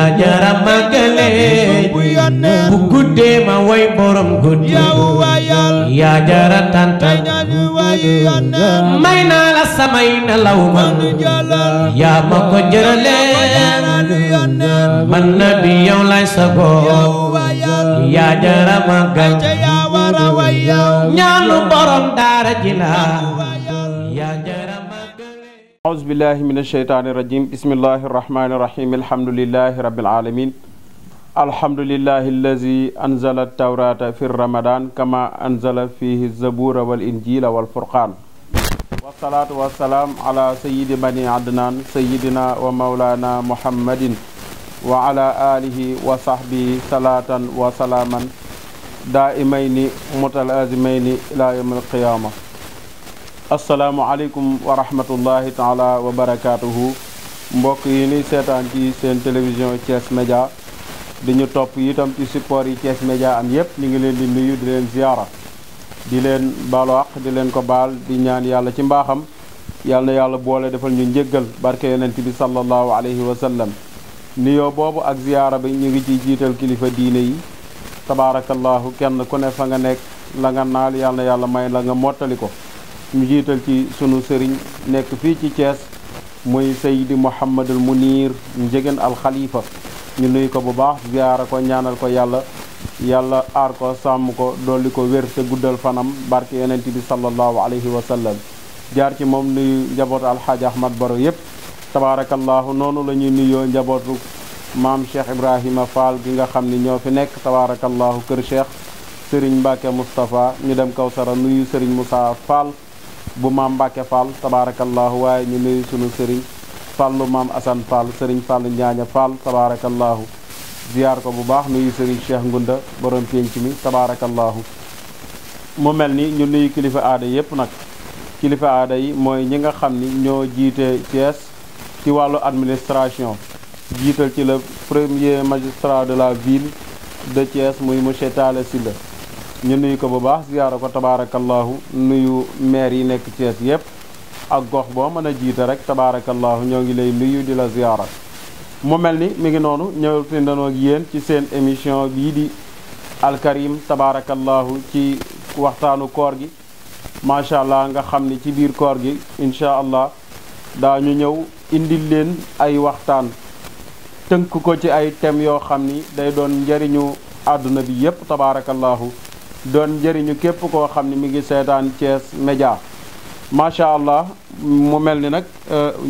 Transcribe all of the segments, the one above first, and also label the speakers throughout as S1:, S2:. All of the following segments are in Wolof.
S1: jara magale bu guddee ma way borom guddi yaa jara tantal may naa la samay nelaw man yaa ma ko jërale man na bi yow lay sago yaa jara magal ñaanu borom daara ji la yaa jara
S2: أعوذ بالله من الشيطان الرجيم بسم الله الرحمن الرحيم الحمد لله رب العالمين الحمد لله الذي أنزل التوراة في رمضان كما أنزل فيه الزبور والإنجيل والفرقان والصلاة والسلام على سيد بني عدنان سيدنا ومولانا محمد وعلى آله وصحبه صلاة وسلاما دائمين متلازمين إلى يوم القيامة asalaamaaleykum wa rahmatullahi taala wa barakaatuhu mbokk yi ni seetaan ci seen télévision Thiès Média di ñu topp itam ci support yi Thiès Média am yépp ñu ngi leen di nuyu di leen ziyaara di leen baalu àq di leen ko baal di ñaan yàlla ci mbaaxam yàlla na yàlla boole defal ñu njéggal barke yonent bi sallallahu alayhi wa sallam nuyoo boobu ak ziyaara bi ñu ngi ciy jiital kilifa diine yi tabaarakallahu kenn ku ne fa nga nekk la nga naal yàlla na yàlla may la nga mottali ko ñu jiital ci sunu sëriñ nekk fii ci Thiès muy Seydi Mouhamadul Munir Njegen al Khalifa ñu nuyu ko bu baax ziyaara ko ñaanal ko yàlla aar ko sàmm ko dolli ko wér te guddal fanam barke yonent bi sallallahu alayhi wa sallam jaar ci moom nuyu njabootu alxaaji Ahmad Baro yépp tabaarakallahu noonu la ñuy nuyoo njabootu maam Cheikh Ibrahima Fall gi nga xam ni ñoo fi nekk tabaarakallahu kër Cheikh Serigne Mbacke Moustapha ñu dem Kawsara nuyu Serigne Moussa Fall bu maam Mbacke Fall tabaarakallahu waaye ñu nuyu sunu sëriñ Fallu maam Assane Fall sëriñ Fall Njaaña Fall tabaarakallahu ziyaar ko bu baax nuyu sëriñ Cheikh Ngunda borom pénc mi tabaarakallahu mu mel ni ñu nuyu kilifa aada yépp nag kilifa aada yi mooy ñi nga xam ni ñoo jiite Thiès ci wàllu administration jiital ci le premier magistrat de la ville de Thiès muy monsieur Talla Sylla ñu nuyu ko bu baax ziyaara ko tabaarakallahu nuyu maire yi nekk Thiès yépp ak gox boo mën a jiite rek tabaarakallahu ñoo ngi lay nuyu di la ziyaara mu mel ni mi ngi noonu ñëw fi ndanoo ak yéen ci seen émission bii di alkarim tabaarakallahu ci waxtaanu koor gi macha allah nga xam ni ci biir koor gi incha allah daañu ñëw indil leen ay waxtaan tënk ko ci ay thèmes yoo xam ni day doon njëriñu àdduna bi yépp tabaarakallahu doon njëriñu képp koo xam ne mi ngi seetaan Thiès Média macha allah mu mel ni nag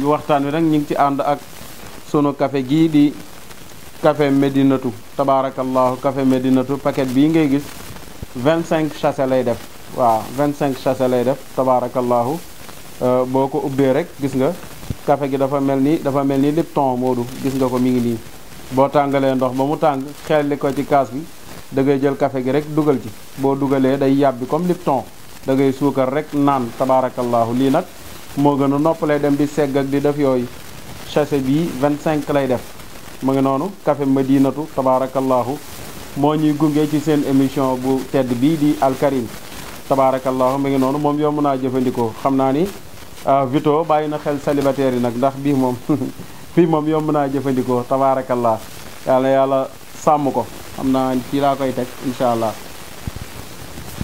S2: waxtaan wi nag ñu ngi ci ànd ak sunu café gii di café Medinatu tabaarakallahu café Medinatu paquet bii ngay gis 25 sachets lay def waaw 25 sachets lay def tabaarakallahu boo ko ubbee rek gis nga café gi dafa mel ni Lipton Moodu gis nga ko mi ngi nii boo tàngalee ndox ba mu tàng xelli ko ci kaas bi da ngay jël café gi rek dugal ci boo dugalee day yàbbi comme Lipton da ngay suukar rek naan tabaarakallahu lii nag moo gën a noppalee dem di segg ak di def yooyu sachet bii 25 lay def mu ngi noonu café Medinatu tabaarakallahu moo ñuy gunge ci seen émission bu tedd bii di alkarim tabaarakallahu mu ngi noonu moom yomb naa jëfandikoo xam naa ni Vito bàyyi na xel célibataire yi nag ndax bii moom fii moom yomb naa jëfandikoo tabaarakallah yàlla sàmm ko xam naa ci laa koy teg incha allah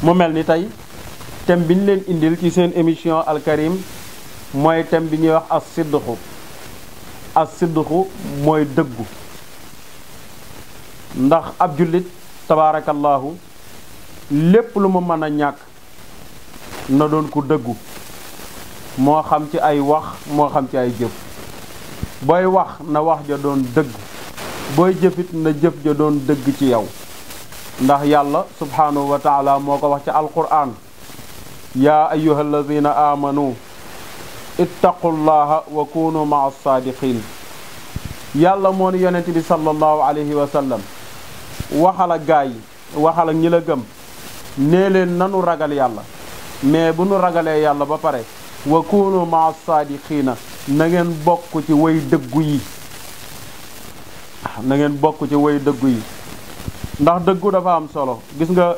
S2: mu mel ni tey thème bi ñu leen indil ci seen émission alkarim mooy thème bi ñuy wax as-sidqu mooy dëggu ndax ab jullit tabaarakallahu lépp lu mu mën a ñàkk na doon ku dëggu moo xam ci ay wax moo xam ci ay jëf booy wax na wax ja doon dëgg booy jëfit na jëf ja doon dëgg ci yow ndax yàlla subhanahu wa taala moo ko wax ci alquran yaa ayyuha alladina amanu ittaqullaha wa kunu maa saadiqin yàlla moo ni yonent bi sallallahu alayhi wa sallam waxal ak gaa yi waxal ak ñi la gëm nee leen nanu ragal yàlla mais bu nu ragalee yàlla ba pare wa kunu maa saadiqina na ngeen bokk ci way dëggu yi na ngeen bokk ci way dëggu yi ndax dëggu dafa am solo gis nga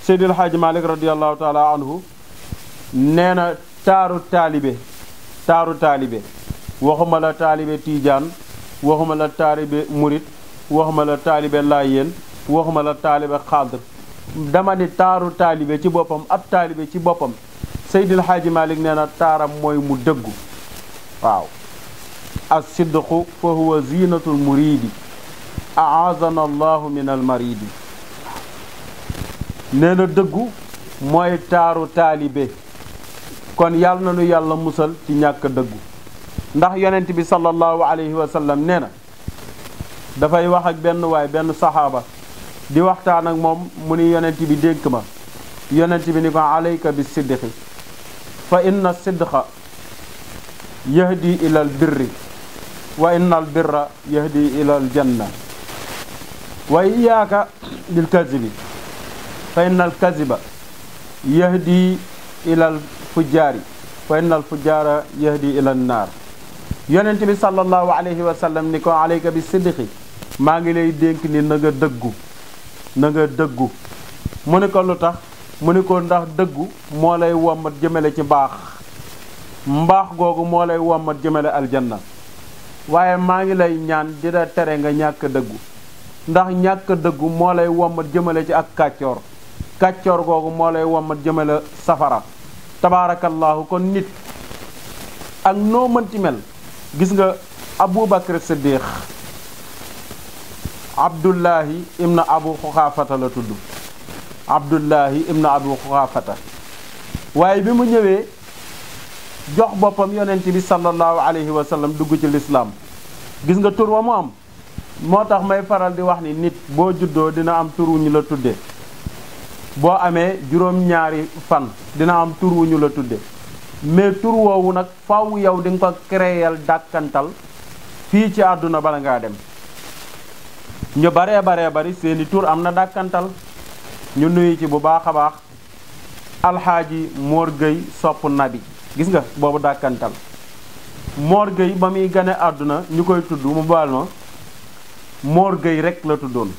S2: Seydil Hadji Malick radiyallahu taala anhu nee na taaru taalibe waxuma la taalibe tiijaan waxuma la taalibe murit waxuma la taalibe Laayeen waxuma la taalibe Xaadir dama ni taaru taalibe ci boppam ab taalibe ci boppam Seydil Haaji Malick nee na taaram mooy mu dëggu waaw as-sidqu fa huwa zinatul muridi aazana allahu min al maridi nee na dëggu mooy taaru taalibe kon yàlla na nu yàlla musal ci ñàkk dëggu ndax yonent bi sallallahu alayhi wa sallam nee na dafay wax ak benn saxaaba di waxtaan ak moom mu ni yonent bi dénk ma yonent bi ni ko alayka bi sidqi fa inna sidqa yahdi ila al birri wa inna al birra yahdi ila al janna wa iyyaka bil kazibi fa inna al kaziba yahdi ila al fujjaari fa inna al fujjaara yahdi ila an naar yonent bi sallallahu alayhi wa sallam ni ko alayka bi sidqi maa ngi lay dénk ni na nga dëggu mu ni ko lu tax mu ni ko ndax dëggu moo lay wommat jëmale ci mbaax googu moo lay wommat jëmale aljanna waaye maa ngi lay ñaan di la tere nga ñàkk dëggu ndax ñàkk dëggu moo lay wommat jëmale ci ak kàccoor googu moo lay wommat jëmale safara tabaarakallaahu kon nit ak noo mënti mel gis nga Abubakar Siddiq Abdullahi ibn Abu Xuxaafata la tudd Abdullahi ibn Abu Xuxaafata waaye bi mu ñëwee jox boppam yonent bi sallallahu alayhi wa sallam dugg ci lislaam gis nga tur wa mu am moo tax may faral di wax ni nit boo juddoo dina am tur wu ñu la tudde boo amee juróom-ñaari fan dina am tur wu ñu la tudde mais tur woowu nag faaw yow di nga ko créer dàkkantal fii ci àdduna bala ngaa dem ñu baree bari seeni tur am na dàkkantal ñu nuyu ci bu baax a baax alxaaji Mor Gueye sopp nabi gis nga boobu dàkkantal Mor Gueye ba muy gane àdduna ñu koy tudd mu baal ma Mor Gueye rek la tuddoon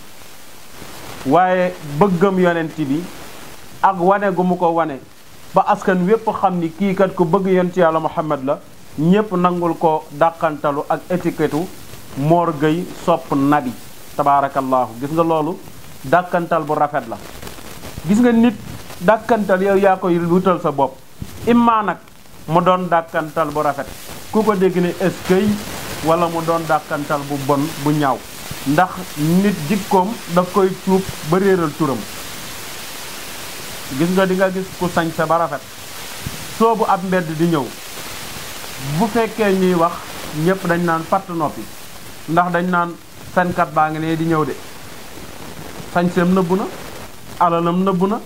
S2: waaye bëggam yonent bi ak wane gu mu ko wane ba askan wépp xam ni kii kat ko bëgg yonent yàlla Muhammad la ñépp nangul ko dàkkantalu ak étiquette Mor Gueye sopp nabi tabaarakallaahu gis nga loolu dàkkantal bu rafet la gis nga nit dàkkantal yow yaa koy wutal sa bopp imma nag mu doon dàkkantal bu rafet ku ko dégg ne eskay wala mu doon dàkkantal bu bon bu ñaaw ndax nit jikkoom daf koy cuub ba réeral turam gis nga di nga gis ku sañse ba rafet soobu ab mbedd di ñëw bu fekkee ñuy wax ñépp dañ naan fatt noppi ndax dañ naan fenkat baa ngi ne di ñëw de sañseem nëbbu na alalam nëbbu na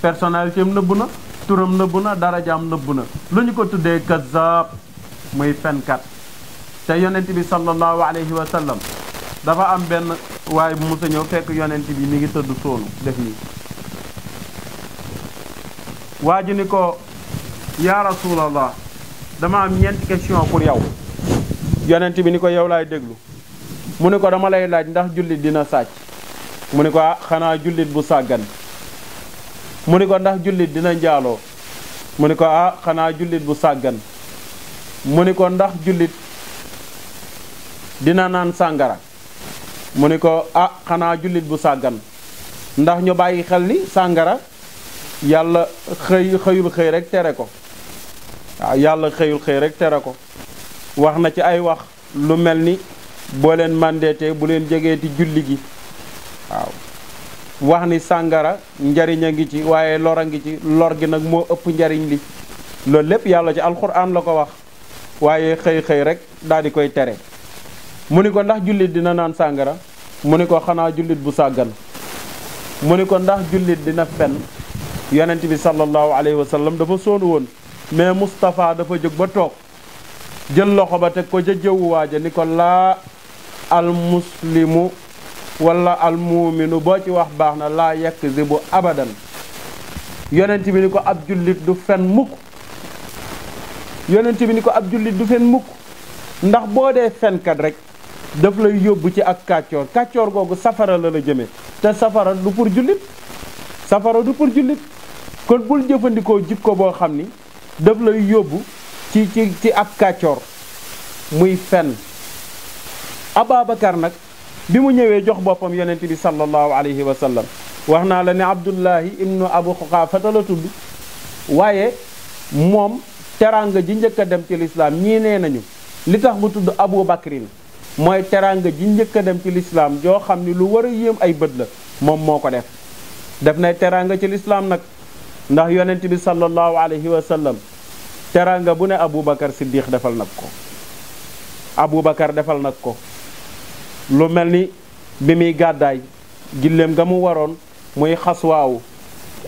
S2: personnalité am nëbbu na turam nëbbu na darajaam nëbbu na lu ñu ko tuddee kazaab muy fenkat te yonent bi sallallahu alayhi wa sallam dafa am benn waaye bu musa ñëw fekk yonent bi mi ngi tëdd soonu def nii waa ji ni ko yaa rasulallah dama am ñeenti question pour yow yonent bi ni ko yow laay déglu mu ni ko dama lay laaj ndax jullit dina sàcc mu ni ko xanaa jullit bu sàggan mu ni ko ndax jullit dina njaaloo mu ni ko xanaa jullit bu sàggan mu ni ko ndax jullit dina naan sàngara mu ni ko xanaa jullit bu sàggan ndax ñu bàyyi xel ni sàngara yàlla xëyul xëy rek tere ko waaw yàlla xëyul xëy rek tere ko wax na ci ay wax lu mel ni boo leen mandeete bu leen jegeeti julli gi waaw wax ni sàngara njariñ a ngi ci waaye lor a ngi ci lor gi nag moo ëpp njariñ li loolu lépp yàlla ci alxuraan la ko wax waaye xëy rek daal di koy tere mu ni ko ndax jullit dina naan sàngara mu ni ko xanaa jullit bu sàggan mu ni ko ndax jullit dina fen yonent bi sallallahu alayhi wa sallam dafa soonu woon mais Moustapha dafa jóg ba toog jël loxo ba teg ko ca jëwu waaja ni ko laa al muslimu wala al muuminu boo ci wax baax na laa yakzibu abadan yonent bi ni ko ab jullit du fen mukk yonent bi ni ko ab jullit du fen mukk ndax boo dee fenkat rek daf lay yóbbu ci ak kàccoor googu safara la jëme te safara du pour jullit kon bul jëfandikoo jikko boo xam ni daf lay yóbbu ci ak kàccoor muy fen Ababacar nag bi mu ñëwee jox boppam yonent bi sallallahu alayhi wa sallam wax naa la ne Abdullahi ibnu Abu Quhaafata la tudd waaye moom teranga ji njëkk a dem ci lislaam ñii nee nañu li tax mu tudd Abu Bakrin mooy teranga ji njëkk a dem ci lislaam joo xam ni lu war a yéem ay bët la moom moo ko def nay teranga ci lislaam nag ndax yonent bi sallallahu alayhi wa sallam teranga bu ne Aboubacar Siddiq defal nag ko Aboubacar defal nag ko lu mel ni bi muy gàddaay gilleem nga mu waroon muy xaswaawu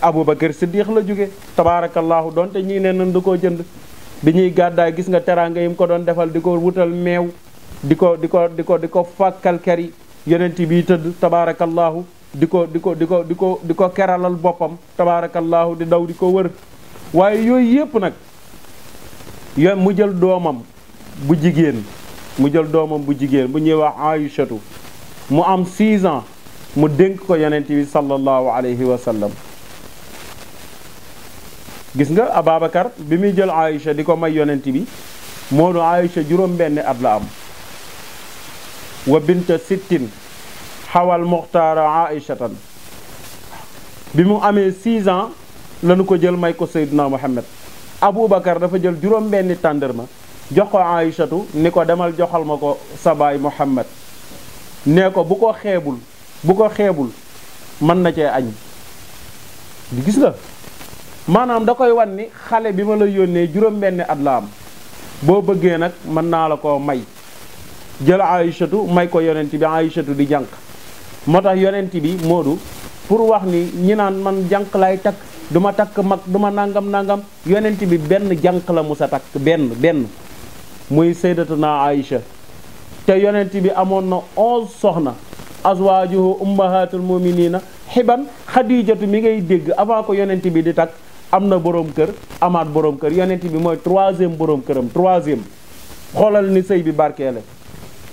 S2: Aboubacar Siddiq la jóge tabaarakallaahu donte ñii ne nan da koo jënd bi ñuy gàddaay gis nga teranga yi mu ko doon defal di ko wutal meew di ko fàkkal keri yonent bi tëdd tabaarakallaahu di ko keralal boppam tabaarakallaahu di daw di ko wër waaye yooyu yépp nag mu jël doomam bu jigéen bu ñuy wax Aïchatu mu am 6 ans mu dénk ko yonent bi sallallahu alayhi wa sallam gis nga Ababacar bi muy jël Aïcha di ko may yonent bi moo du Aïcha juróom-benn at la am wa binta sittin xawal muxtaara Aïchatan bi mu amee 6 ans lañu ko jël may ko Seydina Muhammad Aboubacar dafa jël juróom-benni tàndarma jox ko Aïchatu ni ko demal joxal ma ko sa baay Muhammad nee ko bu ko xeebul mën na cee añ gis nga maanaam da koy wan ni xale bi ma la yónnee juróom-benni at la am boo bëggee nag mën naa la ko may jël Aïchatu may ko yonent bi Aïchatu di jànq moo tax yonent bi Moodu pour wax ni ñi naan man jànq lay takk duma takk mag duma nangam yonent bi benn jànq la musa takk benn muy sayyidatuna Aïcha te yonent bi amoon na 11 soxna azwaajuhu ummahatul muminina xiban xadijatu mi ngay dégg avant ko yonent bi di takk am na boroom kër amaat boroom kër yonent bi mooy 3e boroom këram 3e xoolal ni sëy bi barkeele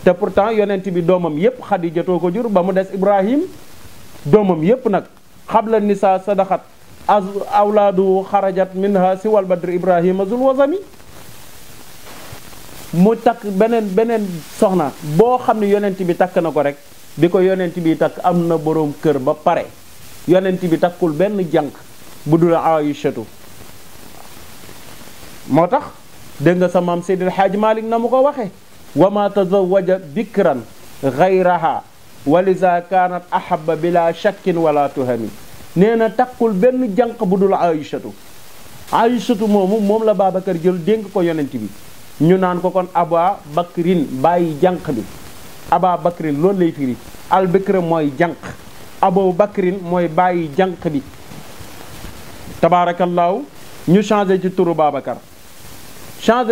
S2: te pourtant yonent bi doomam yépp xadijatoo ko jur ba mu des Ibrahim doomam yépp nag xabla nisa sadaxat awlaadu xarajat minha siwal badri Ibrahima zul wasami mu takk beneen soxna boo xam ne yonent bi takk na ko rek bi ko yonent bi takk am na boroom kër ba pare yonent bi takkul benn jànq bu dul Aïchatu moo tax dégg nga sa maam Seydil Hadj Malick na mu ko waxe wa ma tazawaja bikran gayraha walisa kaanat ahaba bila shakkin wala tuhami nee na takkul benn jànq bu dul Aïchatu moom la Babacar jël dénk ko yonent bi ñu naan ko kon Aba Bakrin bàyyi jànq bi Aba Bakrin loolu lay firi al bikra mooy jànq Abu Bakrin mooy bàyyi jànq bi tabaarakallaahu ñu changé ci turu Babacar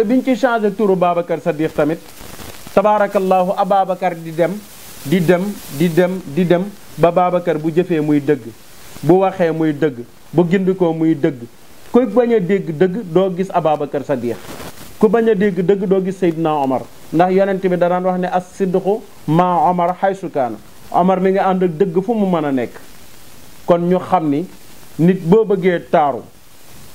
S2: biñ ci changé turu Babacar Sadiq tamit tabaarakallaahu Ababacar di dem ba Babacar bu jëfee muy dëgg bu waxee muy dëgg bu gindikoo muy dëgg ku bañ a dégg dëgg doo gis Ababacar Sadiq ku bañ a dégg dëgg doo gis Seydina Omar ndax yonent bi danaan wax ne as-sidqu ma Omar haysu kaana Omar mi nga ànd ak dëgg fu mu mën a nekk kon ñu xam ni nit boo bëggee taaru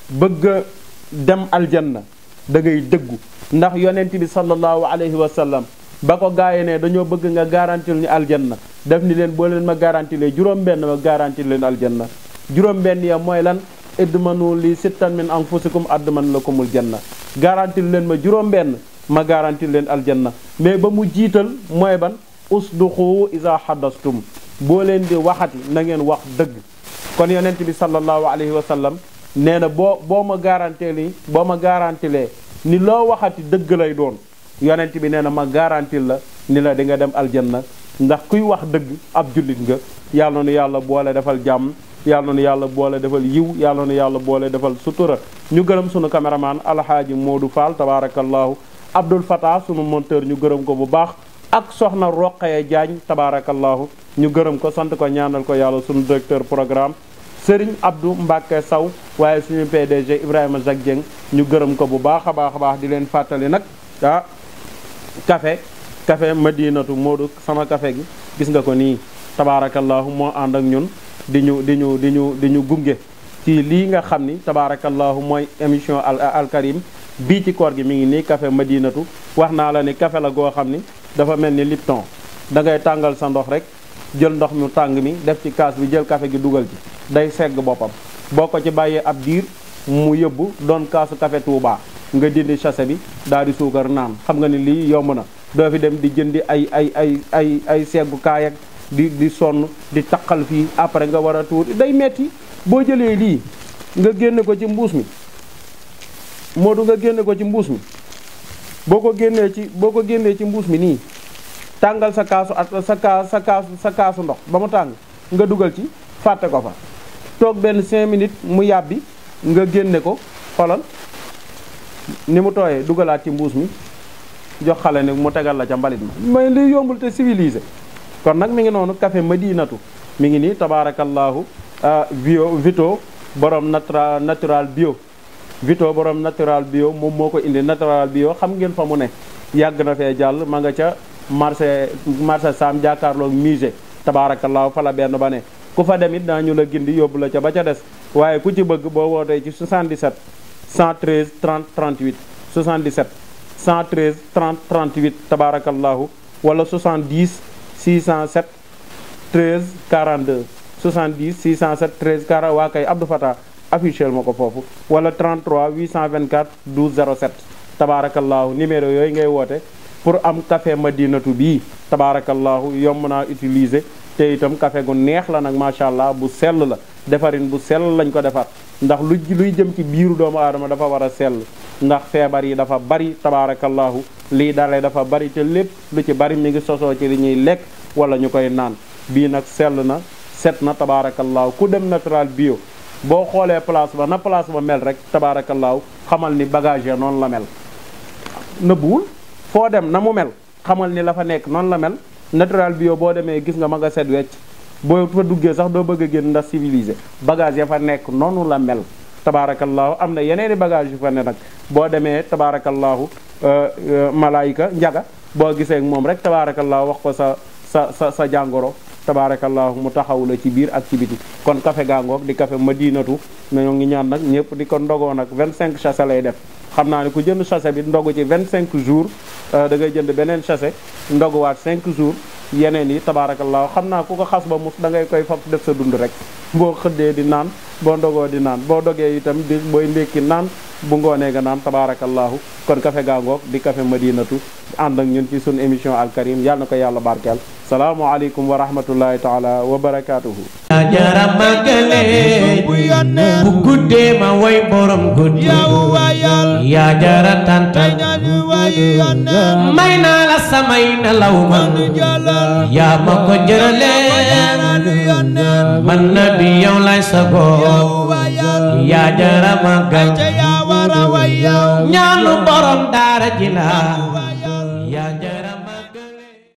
S2: bëgg dem aljanna da ngay dëggu ndax yonent bi sallallahu alayhi wa sallam ba ko gaaye ne dañoo bëgg nga garantil ñu aljanna def ni leen boo leen ma garantilee juróom-benn ma garantil leen aljanna juróom-benn ya mooy lan idmanu li sittan min anfusikum adman lakumul janna garantil leen ma juróom-benn ma garantil leen aljanna mais ba mu jiital mooy ban usduxu isa haddastum boo leen di waxati na ngeen wax dëgg kon yonent bi sallallahu alayhi wa sallam nee na boo ma garantilee ni loo waxati dëgg lay doon yonent bi nee na ma garantil la ni la di nga dem aljanna ndax kuy wax dëgg ab jullit nga yàlla na yàlla boole defal jàmm yàlla na yàlla boole defal yiw yàlla na yàlla boole defal sutura ñu gërëm sunu caméraman alhaaji Modou Fall tabarakallahu Abdoul Fatah sunu monteur ñu gërëm ko bu baax ak soxna Roqaya Diagne tabarakallahu ñu gërëm ko sant ko ñaanal ko yàlla sunu directeur programme Serigne Abdou Mbacke Saw waaye suñu PDG Ibrahima Jacques Dieng ñu gërëm ko bu baax a baax di leen fàttali nag café Madinatu Modou sama café gi gis nga ko nii tabarakallahu moo ànd ak ñun di ñu gunge ci lii nga xam ni tabarakallahu mooy émission al karim bii ci koor gi mi ngi nii café Madinatu wax naa la ni café la goo xam ni dafa mel ni Lipton da ngay tàngal sa ndox rek jël ndox mu tàng mi def ci kaas bi jël café gi dugal ci day segg boppam boo ko ci bàyyee ab diir mu yóbbu doon kaasu café Touba nga dindi sachet bi daal di suukar naan xam nga ni lii yomb na doo fi dem di jëndi ay seggu kaay ak di sonn di taqal fii après nga war a tuur day metti boo jëlee lii nga génne ko ci mbuus mi Modou nga génne ko ci mbuus mi boo ko génnee ci mbuus mi nii tàngal sa kaasu sa kaasu ndox ba mu tàng nga dugal ci fàtte ko fa toog benn 5 minutes mu yàbbi nga génne ko xolal ni mu tooyee dugalaat ci mbuus mi jox xale ne mu tegal la ca mbalit ma may li yombul te civilisé kon nag mi ngi noonu café Madinatu mi ngi nii tabaarakallaahu Vito borom natural bio Vito borom natural bio moom moo ko indi natural bio xam ngeen fa mu ne yàgg na fee jàll ma nga ca marché Sam jàkkaarloog musée tabaarakallaahu fa la benn ba ne ku fa dem it daañu la gindi yóbbu la ca ba ca des waaye ku ci bëgg boo wootee ci 77 113 30 38 77 113 30 38 tabaarakallaahu wala 70 607 13 42 70 607 13 40 waa kay Abdou Fatah officiel ma ko foofu wala 33 824 12 07 tabaarakallaahu numéro yooyu ngay woote pour am café Madinatu bii tabaarakallaahu yomb naa utiliser te itam café gu neex la nag macha allah bu sell la defarin bu sell lañ ko defar ndax luy jëm ci biiru doomu aadama dafa war a sell ndax feebar yi dafa bari tabaarakallaahu lii dalee dafa bari te lépp lu ci bari mi ngi sosoo ci li ñuy lekk wala ñu koy naan bii nag sell na set na tabaarakallaahu ku dem natural bio boo xoolee place ba na place ba mel rek tabaarakallaahu xamal ni bagage ya noonu la mel nëbbuwul foo dem na mu mel xamal ni la fa nekk noonu la mel natural bio boo demee gis nga ma nga set wecc boo fa duggee sax doo bëgg a génn ndax civilisé bagage ya fa nekk noonu la mel tabaarakallaahu am na yeneeni bagage yu fa ne nag boo demee tabaarakallaahu malaayika njaga boo gisee moom rek tabaarakallaahu wax ko sa jàngoro tabaarakallaahu mu taxaw la ci biir ak ci biti kon café gaangoog di café Madinatu ñoo ngi ñaan nag ñëpp di ko ndogoo nag 25 sachet lay def xam naa ne ku jënd sachet bi ndogu ci 25 jours da ngay jënd beneen sachet ndoguwaat 5 jours yeneen yi tabaarakallaahu xam naa ku ko xas ba mus da ngay koy fab def sa dund rek boo xëddee di naan boo ndogoo di naan boo dogee itam di booy ndékki naan bu ngoonee nga naan tabaarakallaahu kon café gaangoog di café Madinatu ànd ak ñun ci sun émission Al Karim yàlla na ko yàlla barkeel salaamualeykum wa rahmatullahi taala wa barakaatuhu.
S1: yaa jara màggale bu guddee ma woy borom guddi yaa jara tàntal may naa la samay nelaw man yaa ma ko jërale man na bi yow lay sago yaa jara màggal ñaanu borom daara ji la yaa jara